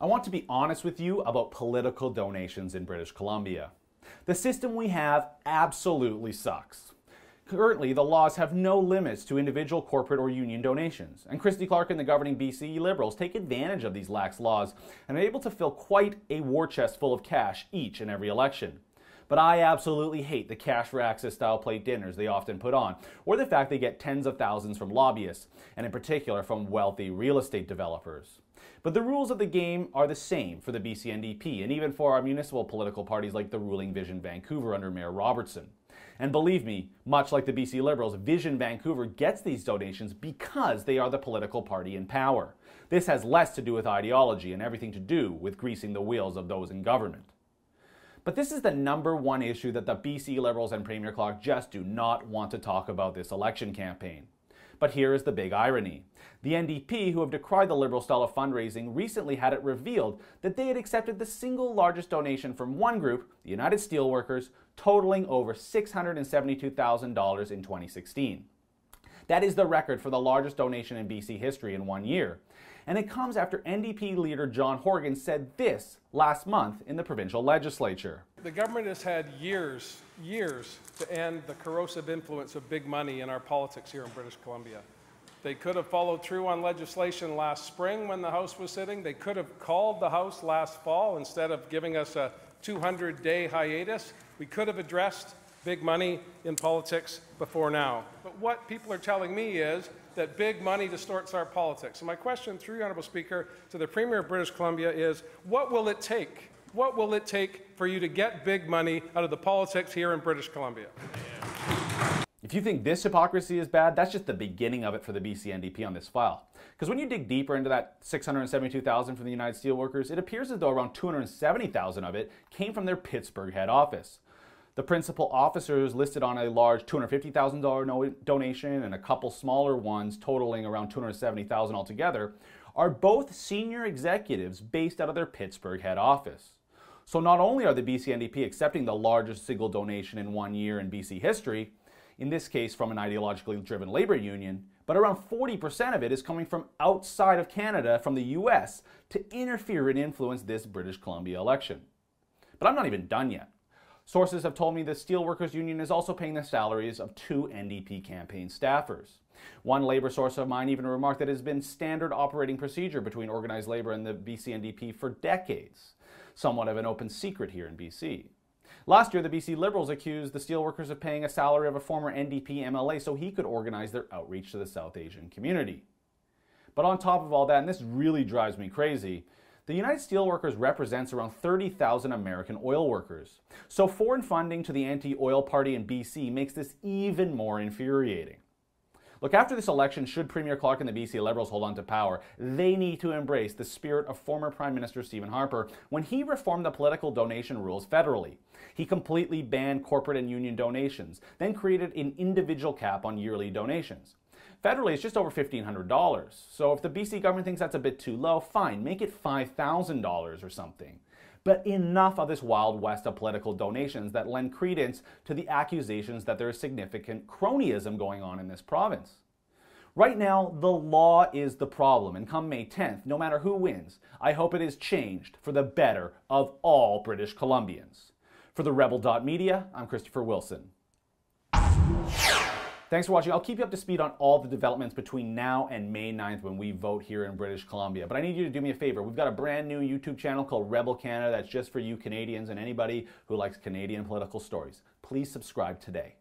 I want to be honest with you about political donations in British Columbia. The system we have absolutely sucks. Currently, the laws have no limits to individual, corporate, or union donations, and Christy Clark and the governing BC Liberals take advantage of these lax laws and are able to fill quite a war chest full of cash each and every election. But I absolutely hate the cash for access style plate dinners they often put on, or the fact they get tens of thousands from lobbyists, and in particular from wealthy real estate developers. But the rules of the game are the same for the BC NDP, and even for our municipal political parties like the ruling Vision Vancouver under Mayor Robertson. And believe me, much like the BC Liberals, Vision Vancouver gets these donations because they are the political party in power. This has less to do with ideology and everything to do with greasing the wheels of those in government. But this is the #1 issue that the BC Liberals and Premier Clark just do not want to talk about this election campaign. But here is the big irony. The NDP, who have decried the Liberal style of fundraising, recently had it revealed that they had accepted the single largest donation from one group, the United Steelworkers, totaling over $672,000 in 2016. That is the record for the largest donation in BC history in 1 year. And it comes after NDP leader John Horgan said this last month in the provincial legislature. The government has had years to end the corrosive influence of big money in our politics here in British Columbia. They could have followed through on legislation last spring when the House was sitting. They could have called the House last fall instead of giving us a 200-day hiatus. We could have addressed big money in politics before now. But what people are telling me is that big money distorts our politics. So my question through you, Honourable Speaker, to the Premier of British Columbia is, what will it take? What will it take for you to get big money out of the politics here in British Columbia? If you think this hypocrisy is bad, that's just the beginning of it for the BC NDP on this file. Because when you dig deeper into that $672,000 from the United Steelworkers, it appears as though around $270,000 of it came from their Pittsburgh head office. The principal officers listed on a large $250,000 donation and a couple smaller ones totaling around $270,000 altogether are both senior executives based out of their Pittsburgh head office. So not only are the BC NDP accepting the largest single donation in 1 year in BC history, in this case from an ideologically driven labor union, but around 40% of it is coming from outside of Canada, from the US, to interfere and influence this British Columbia election. But I'm not even done yet. Sources have told me the Steelworkers Union is also paying the salaries of 2 NDP campaign staffers. One labor source of mine even remarked that it has been standard operating procedure between organized labor and the BC NDP for decades, somewhat of an open secret here in BC. Last year, the BC Liberals accused the Steelworkers of paying a salary of a former NDP MLA so he could organize their outreach to the South Asian community. But on top of all that, and this really drives me crazy, the United Steelworkers represents around 30,000 American oil workers. So foreign funding to the anti-oil party in BC makes this even more infuriating. Look, after this election, should Premier Clark and the BC Liberals hold on to power, they need to embrace the spirit of former Prime Minister Stephen Harper when he reformed the political donation rules federally. He completely banned corporate and union donations, then created an individual cap on yearly donations. Federally, it's just over $1,500. So if the BC government thinks that's a bit too low, fine, make it $5,000 or something. But enough of this wild west of political donations that lend credence to the accusations that there is significant cronyism going on in this province. Right now, the law is the problem, and come May 10th, no matter who wins, I hope it is changed for the better of all British Columbians. For the Rebel.media, I'm Christopher Wilson. Thanks for watching. I'll keep you up to speed on all the developments between now and May 9th when we vote here in British Columbia. But I need you to do me a favor. We've got a brand new YouTube channel called Rebel Canada that's just for you Canadians and anybody who likes Canadian political stories. Please subscribe today.